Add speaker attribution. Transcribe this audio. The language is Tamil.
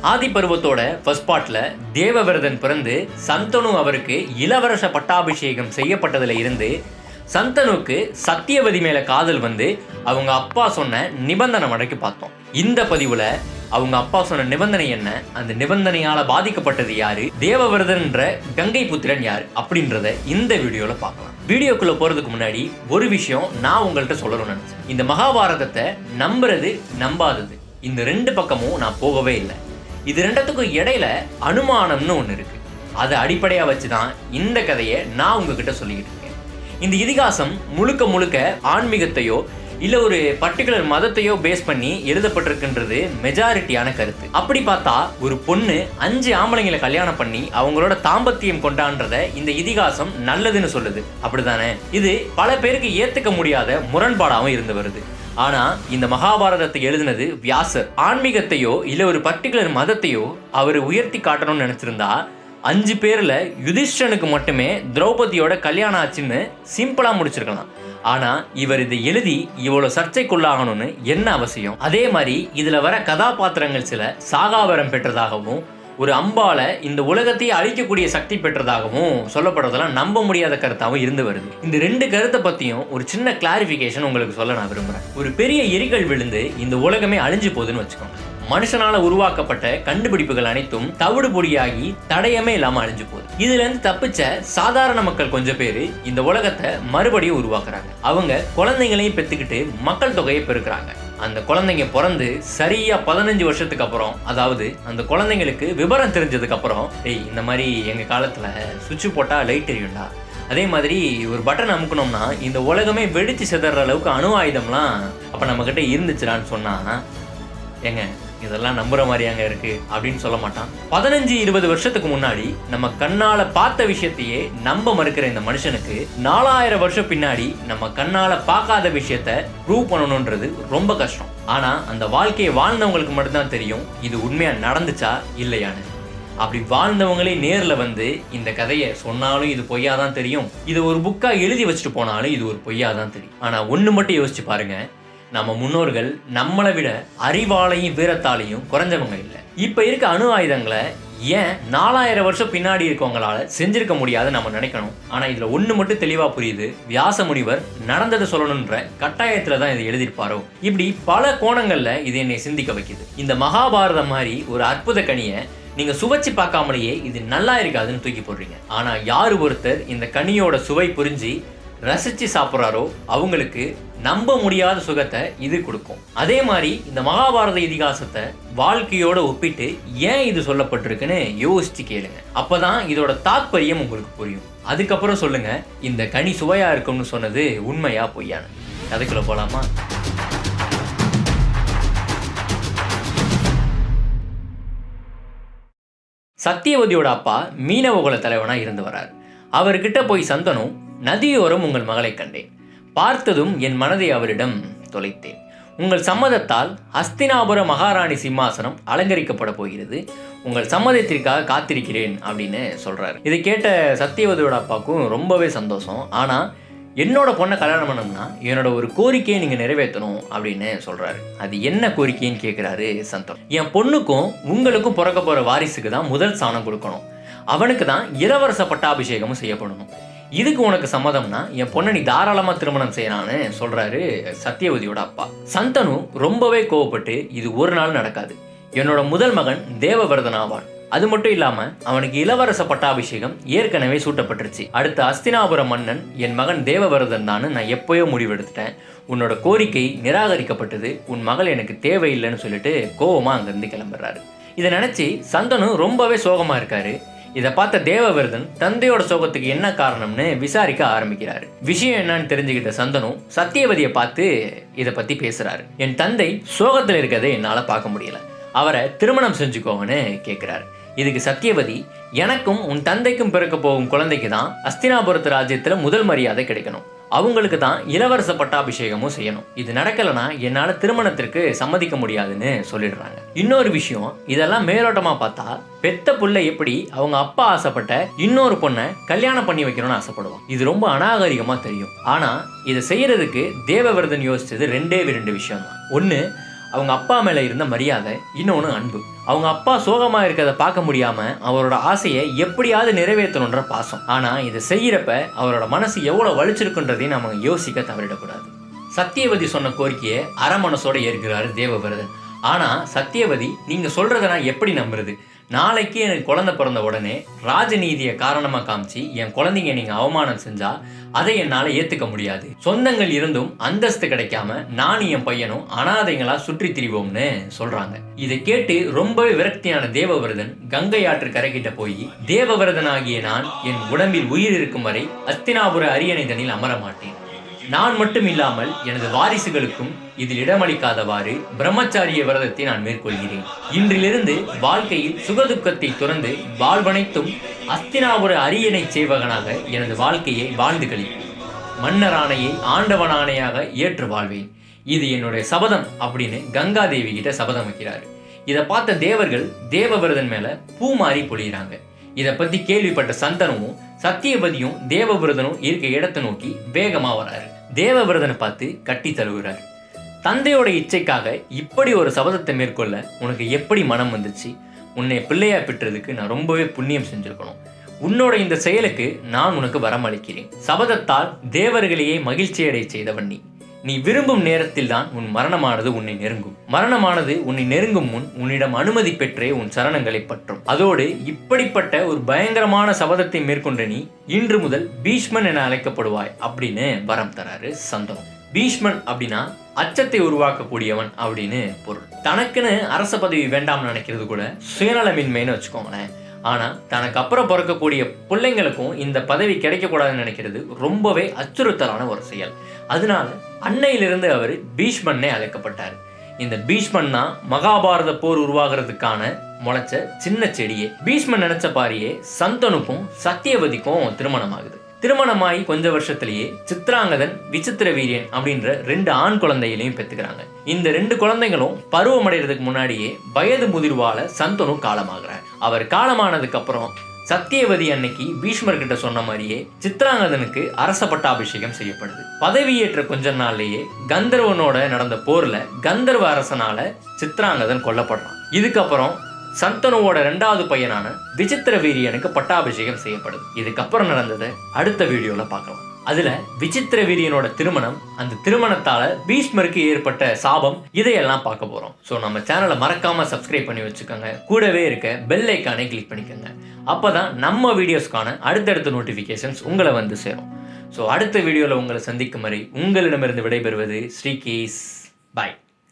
Speaker 1: ஆதி பருவத்தோட ஃபர்ஸ்ட் பார்ட்ல தேவவிரதன் பிறந்து சந்தனு அவருக்கு இளவரச பட்டாபிஷேகம் செய்யப்பட்டதுல இருந்து சந்தனுக்கு சத்தியவதி மேல காதல் வந்து அவங்க அப்பா சொன்ன நிபந்தனை வரைக்கும் பார்த்தோம். இந்த பதிவுல அவங்க அப்பா சொன்ன நிபந்தனை என்ன, அந்த நிபந்தனையால பாதிக்கப்பட்டது யாரு, தேவவிரதன்ற கங்கை புத்திரன் யாரு அப்படின்றத இந்த வீடியோல பார்க்கலாம். வீடியோக்குள்ள போறதுக்கு முன்னாடி ஒரு விஷயம் நான் உங்கள்கிட்ட சொல்லணும்னு நினைச்சேன். இந்த மகாபாரதத்தை நம்புறது நம்பாதது இந்த ரெண்டு பக்கமும் நான் போகவே இல்லை. இது ரெண்டத்துக்கும் இடையில அனுமானம்னு ஒன்று இருக்கு. அதை அடிப்படையா வச்சுதான் இந்த கதையை நான் உங்ககிட்ட சொல்லிக்கிட்டு இருக்கேன். இந்த இதிகாசம் முழுக்க முழுக்க ஆன்மீகத்தையோ இல்ல ஒரு பர்டிகுலர் மதத்தையோ பேஸ் பண்ணி எழுதப்பட்டிருக்குன்றது மெஜாரிட்டியான கருத்து. அப்படி பார்த்தா ஒரு பொண்ணு 5 ஆம்பளைங்களை கல்யாணம் பண்ணி அவங்களோட தாம்பத்தியம் கொண்டான்றத இந்த இதிகாசம் நல்லதுன்னு சொல்லுது, அப்படிதானே? இது பல பேருக்கு ஏத்துக்க முடியாத முரண்பாடாகவும் இருந்து வருது. ஆனா இந்த மகாபாரதத்தை எழுதினது வியாசர். ஆன்மீகத்தையோ இல்ல ஒரு பர்டிகுலர் மதத்தையோ அவர் உயர்த்தி காட்டணும்னு நினைச்சிருந்தா 5 பேர்ல யுதிஷ்டனுக்கு மட்டுமே திரௌபதியோட கல்யாணம் ஆச்சுன்னு சிம்பிளா முடிச்சிருக்கலாம். ஆனா இவர் இதை எழுதி இவ்வளவு சர்ச்சைக்குள்ளாகணும்னு என்ன அவசியம்? அதே மாதிரி இதுல வர கதாபாத்திரங்கள் சில சாகாவரம் பெற்றதாகவும் ஒரு அம்பால இந்த உலகத்தையே அழிக்கக்கூடிய சக்தி பெற்றதாகவும் சொல்லப்படுறதெல்லாம் நம்ப முடியாத கருத்தாகவும் இருந்து வருது. இந்த ரெண்டு கருத்தை பத்தியும் ஒரு சின்ன கிளாரிபிகேஷன் உங்களுக்கு சொல்ல நான் விரும்புறேன். ஒரு பெரிய எரிகல் விழுந்து இந்த உலகமே அழிஞ்சு போகுதுன்னு வச்சுக்கோங்க. மனுஷனால உருவாக்கப்பட்ட கண்டுபிடிப்புகள் அனைத்தும் தவிடு பொடியாகி தடயமே இல்லாம அழிஞ்சு போகுது. இதுல இருந்து தப்பிச்ச சாதாரண மக்கள் கொஞ்சம் பேரு இந்த உலகத்தை மறுபடியும் உருவாக்குறாங்க. அவங்க குழந்தைங்களையும் பெத்துக்கிட்டு மக்கள் தொகையை பெருக்குறாங்க. அந்த குழந்தைங்க பிறந்து சரியா 15 வருஷத்துக்கு அப்புறம், அதாவது அந்த குழந்தைங்களுக்கு விவரம் தெரிஞ்சதுக்கு அப்புறம், இந்த மாதிரி எங்க காலத்துல சுவிட்ச் போட்டா லைட் எரியும்டா, அதே மாதிரி ஒரு பட்டன் அமுக்கணும்னா இந்த உலகமே வெடிச்சு சிதற அளவுக்கு அணு ஆயுதம்லாம் அப்ப நம்ம கிட்ட இருந்துச்சுடான்னு சொன்னா, ஏங்க இதெல்லாம் நம்புற மாதிரியாங்க இருக்கு அப்படின்னு சொல்ல மாட்டான். 15-20 வருஷத்துக்கு முன்னாடி நம்ம கண்ணால பார்த்த விஷயத்தையே நம்ப மறுக்கிற இந்த மனுஷனுக்கு 4000 வருஷம் பின்னாடி நம்ம கண்ணால பார்க்காத விஷயத்த ப்ரூவ் பண்ணணும்ன்றது ரொம்ப கஷ்டம். ஆனா அந்த வாழ்க்கையை வாழ்ந்தவங்களுக்கு மட்டும்தான் தெரியும் இது உண்மையா நடந்துச்சா இல்லையான்னு. அப்படி வாழ்ந்தவங்களே நேர்ல வந்து இந்த கதையை சொன்னாலும் இது பொய்யாதான் தெரியும், இது ஒரு புக்கா எழுதி வச்சுட்டு போனாலும் இது ஒரு பொய்யாதான் தெரியும். ஆனா ஒண்ணு மட்டும் யோசிச்சு பாருங்க, நம்ம முன்னோர்கள் நம்மளை விட அறிவாலையும் வீரத்தாலையும் குறைஞ்சவங்க இல்லை. இப்ப இருக்க அணு ஆயுதங்களை ஏன் 4000 வருஷம் பின்னாடி இருக்கவங்களால செஞ்சிருக்க முடியாது நம்ம நினைக்கணும். ஆனா இதுல ஒண்ணு மட்டும் தெளிவா புரியுது, வியாச முனிவர் நடந்ததை சொல்லணும்ன்ற கட்டாயத்துலதான் இதை எழுதியிருப்பாரோ. இப்படி பல கோணங்கள்ல இது என்னை சிந்திக்க வைக்குது. இந்த மகாபாரதம் மாதிரி ஒரு அற்புத கனியை நீங்க சுவைச்சு பார்க்காமலேயே இது நல்லா இருக்காதுன்னு தூக்கி போடுறீங்க. ஆனா யாரு ஒருத்தர் இந்த கனியோட சுவை புரிஞ்சு ரசிச்சு சாப்பிட்றாரோ அவங்களுக்கு நம்ப முடியாத சுகத்தை இது கொடுக்கும். அதே மாதிரி இந்த மகாபாரத இதிகாசத்தை வாழ்க்கையோட ஒப்பிட்டு ஏன் இது சொல்லப்பட்டிருக்குன்னு யோசிச்சு கேளுங்க. அப்பதான் இதோட தாத்பரியம் உங்களுக்கு புரியும். அதுக்கப்புறம் சொல்லுங்க இந்த கனி சுவையா இருக்கும்னு சொன்னது உண்மையா பொய்யான்னு. கதைக்குள்ள போலாமா? சத்தியவதியோட அப்பா மீனவகுல தலைவனா இருந்து வரார். அவர்கிட்ட போய் சந்தனு, நதியோரம் உங்கள் மகளை கண்டேன், பார்த்ததும் என் மனதை அவரிடம் தொலைத்தேன். உங்கள் சம்மதத்தால் ஹஸ்தினாபுர மகாராணி சிம்மாசனம் அலங்கரிக்கப்பட போகிறது, உங்கள் சம்மதத்திற்காக காத்திருக்கிறேன் அப்படின்னு சொல்றாரு. இதை கேட்ட சத்தியவதியோட அப்பாவுக்கும் ரொம்பவே சந்தோஷம். ஆனா என்னோட பொண்ணை கல்யாணம் பண்ணணும்னா என்னோட ஒரு கோரிக்கையை நீங்க நிறைவேற்றணும் அப்படின்னு சொல்றாரு. அது என்ன கோரிக்கைன்னு கேட்கிறாரு சந்தோஷ். என் பொண்ணுக்கும் உங்களுக்கும் பிறக்க போற வாரிசுக்கு தான் முதல் ஸ்தானம் கொடுக்கணும், அவனுக்கு தான் இளவரச பட்டாபிஷேகமும் செய்யப்படணும், இதுக்கு உனக்கு சம்மதம்னா என் பொண்ணை நீ தாராளமா திருமணம் செய்யறான்னு சொல்றாரு சத்தியவதியோட அப்பா. சந்தனு ரொம்பவே கோவப்பட்டு, இது ஒரு நாள் நடக்காது, என்னோட முதல் மகன் தேவவிரதன் ஆவான், அது மட்டும் இல்லாம அவனுக்கு இளவரச பட்டாபிஷேகம் ஏற்கனவே சூட்டப்பட்டுருச்சு, அடுத்த ஹஸ்தினாபுர மன்னன் என் மகன் தேவவிரதன் தான் நான் எப்பயோ முடிவெடுத்துட்டேன், உன்னோட கோரிக்கை நிராகரிக்கப்பட்டது, உன் மகள் எனக்கு தேவையில்லைன்னு சொல்லிட்டு கோவமா அங்கிருந்து கிளம்புறாரு. இதை நினைச்சு சந்தனு ரொம்பவே சோகமா இருக்காரு. இதை பார்த்த தேவவிரதன் தந்தையோட சோகத்துக்கு என்ன காரணம்னு விசாரிக்க ஆரம்பிக்கிறாரு. விஷயம் என்னன்னு தெரிஞ்சுக்கிட்ட சந்தனு சத்தியவதியை பார்த்து இதை பத்தி பேசுறாரு. என் தந்தை சோகத்துல இருக்கிறதை என்னால பார்க்க முடியல, அவரை திருமணம் செஞ்சுக்கோங்கன்னு கேட்கிறாரு. இதுக்கு சத்தியவதி, எனக்கும் உன் தந்தைக்கும் பிறக்க போகும் குழந்தைக்கு தான் அஸ்தினாபுரத்து ராஜ்யத்துல முதல் மரியாதை கிடைக்கணும், அவங்களுக்கு தான் இளவரச பட்டாபிஷேகமும் செய்யணும், இது நடக்கலனா என்னால திருமணத்திற்கு சம்மதிக்க முடியாதுன்னு சொல்லிடுறாங்க. இன்னொரு விஷயம், இதெல்லாம் மேலோட்டமா பார்த்தா பெத்த புள்ள எப்படி அவங்க அப்பா ஆசைப்பட்ட இன்னொரு பொண்ணை கல்யாணம் பண்ணி வைக்கணும்னு ஆசைப்படுவான், இது ரொம்ப அநாகரிகமா தெரியும். ஆனா இதை செய்யறதுக்கு தேவவிரதன் யோசிச்சது ரெண்டே விஷயம் தான். ஒண்ணு அவங்க அப்பா மேல இருந்த மரியாதை, இன்னொன்னு அன்பு. அவங்க அப்பா சோகமா இருக்கிறத பார்க்க முடியாம அவரோட ஆசையை எப்படியாவது நிறைவேற்றணுன்ற பாசம். ஆனா இதை செய்யறப்ப அவரோட மனசு எவ்வளவு வலிச்சிருக்குன்றதையும் நம்ம யோசிக்க தவறிடக்கூடாது. சத்தியவதி சொன்ன கோரிக்கையை அரை மனசோட ஏற்கிறாரு தேவவிரதன். ஆனா சத்தியவதி, நீங்க சொல்றதை நான் எப்படி நம்புறது? நாளைக்கு எனக்கு குழந்தை பிறந்த உடனே ராஜநீதியை காரணமா காமிச்சு என் குழந்தைங்க நீங்க அவமானம் செஞ்சா அதை என்னால ஏத்துக்க முடியாது. சொந்தங்கள் இருந்தும் அந்தஸ்து கிடைக்காம நானும் என் பையனும் அனாதைகளா சுற்றி திரிவோம்னு சொல்றாங்க. இதை கேட்டு ரொம்பவே விரக்தியான தேவவிரதன் கங்கை ஆற்று கரைக்கிட்ட போய், தேவவிரதன் ஆகிய நான் என் உடம்பில் உயிர் இருக்கும் வரை அஸ்தினாபுர அரியணை தனில் அமர மாட்டேன். நான் மட்டும் இல்லாமல் எனது வாரிசுகளுக்கும் இதில் இடமளிக்காதவாறு பிரம்மச்சாரிய விரதத்தை நான் மேற்கொள்கிறேன். இன்றிலிருந்து வாழ்க்கையில் சுகதுக்கத்தை துறந்து வாழ்வனைத்தும் அஸ்தினாபுர அரியணை சேவகனாக எனது வாழ்க்கையை வாழ்ந்து கழிப்பேன். மன்னராணையை ஆண்டவனானையாக ஏற்று வாழ்வேன். இது என்னுடைய சபதம் அப்படின்னு கங்காதேவி கிட்ட சபதம் வைக்கிறாரு. இதை பார்த்த தேவர்கள் தேவவிரதன் மேல பூ மாறி பொழிகிறாங்க. இதை பத்தி கேள்விப்பட்ட சந்தனமும் சத்தியவதியும் தேவவிரதனும் இருக்க இடத்தை நோக்கி வேகமா வராரு. தேவவிரதனை பார்த்து கட்டி தழுவுறாரு. தந்தையோட இச்சைக்காக இப்படி ஒரு சபதத்தை மேற்கொள்ள உனக்கு எப்படி மனம் வந்துச்சு? உன்னை பிள்ளையா பெற்றதுக்கு நான் ரொம்பவே புண்ணியம் செஞ்சிருக்கணும். உன்னோட இந்த செயலுக்கு நான் உனக்கு வரம் அளிக்கிறேன். சபதத்தால் தேவர்களையே மகிழ்ச்சி அடைய செய்தவன் நீ விரும்பும் நேரத்தில் தான் உன் மரணமானது உன்னை நெருங்கும். மரணமானது உன்னை நெருங்கும் முன் உன்னிடம் அனுமதி பெற்றே உன் சரணங்களை பற்றும். அதோடு இப்படிப்பட்ட ஒரு பயங்கரமான சபதத்தை மேற்கொண்ட நீ இன்று முதல் பீஷ்மன் என அழைக்கப்படுவாய் அப்படின்னு வரம் தராரு சந்தனு. பீஷ்மன் அப்படின்னா அச்சத்தை உருவாக்கக்கூடியவன் அப்படின்னு பொருள். தனக்குன்னு அரச பதவி வேண்டாம்னு நினைக்கிறது கூட சுயநலமின்மைன்னு வச்சுக்கோங்களேன். ஆனால் தனக்கு அப்புறம் பிறக்கக்கூடிய பிள்ளைங்களுக்கும் இந்த பதவி கிடைக்கக்கூடாதுன்னு நினைக்கிறது ரொம்பவே அச்சுறுத்தலான ஒரு செயல். அதனால அன்னையிலிருந்து அவர் பீஷ்மன்னே அழைக்கப்பட்டார். இந்த பீஷ்மன் தான் மகாபாரத போர் உருவாகிறதுக்கான முளைச்ச சின்ன செடியே. பீஷ்மன் நினைச்ச பாரியே சந்தனுக்கும் சத்தியவதிக்கும் திருமணம் ஆகுது. திருமணமாகி கொஞ்ச வருஷத்திலேயே சித்ராங்கதன், விசித்திர வீரியன் அப்படின்ற 2 ஆண் குழந்தைகளையும் பெற்றுக்கிறாங்க. இந்த 2 குழந்தைகளும் பருவமடைகிறதுக்கு முன்னாடியே வயது முதிர்வால சந்தனு காலமாகிறார். அவர் காலமானதுக்கு அப்புறம் சத்தியவதி அன்னைக்கு பீஷ்மர் கிட்ட சொன்ன மாதிரியே சித்ராங்கதனுக்கு அரச பட்டாபிஷேகம் செய்யப்படுது. பதவியேற்ற கொஞ்ச நாள்லயே கந்தர்வனோட நடந்த போர்ல கந்தர்வ அரசனால சித்ராங்கதன் கொல்லப்படுறான். இதுக்கப்புறம் சந்தனுவோட 2வது பையனான விசித்திர வீரியனுக்கு பட்டாபிஷேகம் செய்யப்படுது. இதுக்கப்புறம் நடந்ததை அடுத்த வீடியோல பார்க்கலாம். அதுல விசித்திர வீரியனோட திருமணம், அந்த திருமணத்தால பீஷ்மருக்கு ஏற்பட்ட சாபம், இதையெல்லாம் பார்க்க போறோம். ஸோ நம்ம சேனலை மறக்காம சப்ஸ்கிரைப் பண்ணி வச்சுக்கோங்க. கூடவே இருக்க பெல் ஐக்கானை கிளிக் பண்ணிக்கோங்க. அப்பதான் நம்ம வீடியோஸ்க்கான அடுத்தடுத்த நோட்டிபிகேஷன்ஸ் உங்களை வந்து சேரும். ஸோ அடுத்த வீடியோல உங்களை சந்திக்கும் வரை உங்களிடமிருந்து விடைபெறுவது ஸ்ரீகேஸ். பாய்.